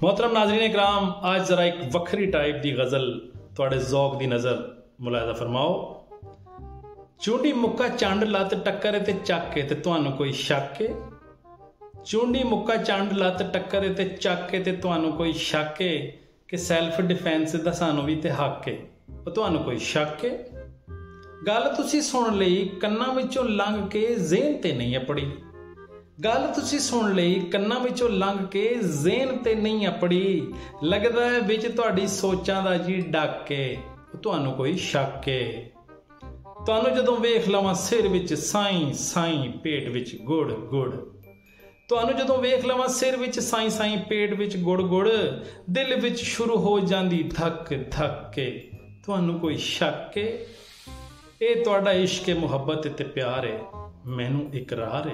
मोहतरम नाज़रीन इकराम, आज ज़रा एक वखरी टाइप की गज़ल तुहाडे ज़ौक की नज़र मुलाहिज़ा फरमाओ। चूंडी मुक्का चंड लत टक्कर ते चक के ते तुहानू कोई शक है। चूंडी मुक्का चंड लत टक्कर ते चक के ते तुहानू कोई शक है कि सैल्फ डिफेंस दा सानू भी ते हक है। तुहानू कोई शक है। गल तुसी सुन लई कन्नां विचों लंघ के ज़हन ते नहीं अपड़ी। गल तुसी सुन लई कन्नां विचों लंघ के ज़हन ते नहीं अपड़ी। लगदा है विच तुहाडी सोचां दा जी डक के तुहानू कोई शक है। तुहानू जदों वेख लवां सिर विच साईं साईं पेट विच गुड़ गुड़। तुहानू जदों वेख लवां सिर विच साईं साईं पेट विच गुड़ गुड़। दिल विच शुरू हो जांदी धक धक के तुहानू कोई शक है। ਇਹ ਤੁਹਾਡਾ इश्क मुहब्बत ते प्यार है मैनू इकरार है।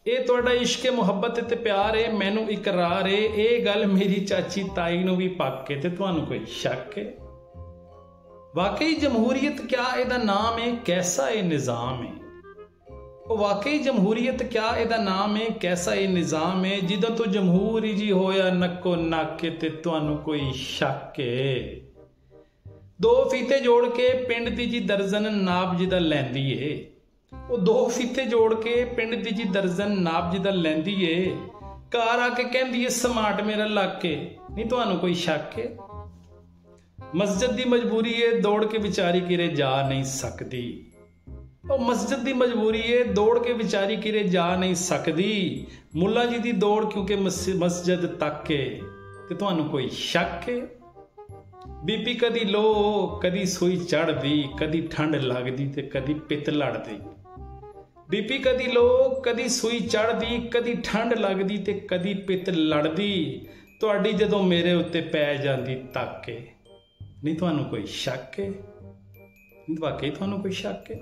ਇਹ ਤੁਹਾਡਾ इश्क मुहब्बत ते प्यार है मैनू इकरार है। ਇਹ गल मेरी चाची ताई नू भी पक के ते तुहानू कोई शक है। वाकई जमहूरीयत क्या ਇਹਦਾ नाम है कैसा ये निज़ाम है। वाकई जमहूरीयत क्या ਇਹਦਾ नाम है कैसा ये निज़ाम है। जिदों तो जमहूरी जी होया नक्को नक ते तुहानू कोई शक है। दो फीते जोड़ के पिंड दी जी दर्जन नाप जी दा लैंदी है। वो दो फीते जोड़ के पिंड दी जी दर्जन नाप जी दा लैंदी है। घर आके कहंदी है समार्ट मेरा लाके नहीं तुहानू कोई शक है। मस्जिद दी मजबूरी है दौड़ के बेचारी किरे जा नहीं सकती। ਉਹ मस्जिद दी मजबूरी है दौड़ के बेचारी किरे जा नहीं सकती। मुल्ला जी दी दौड़ क्योंकि मस्जिद तक है ते तुहानू कोई शक है। बीपी कदी लो कदी सूई चढ़दी कदी ठंड लगदी ते कदी पित लड़दी। बीपी कदी लो कदी सूई चढ़दी कदी ठंड लगदी ते कदी पित लड़दी। तुहाडी जदों मेरे उत्ते पै जांदी तक नहीं तुहानू कोई शक है। वाकई तुहानू कोई शक है।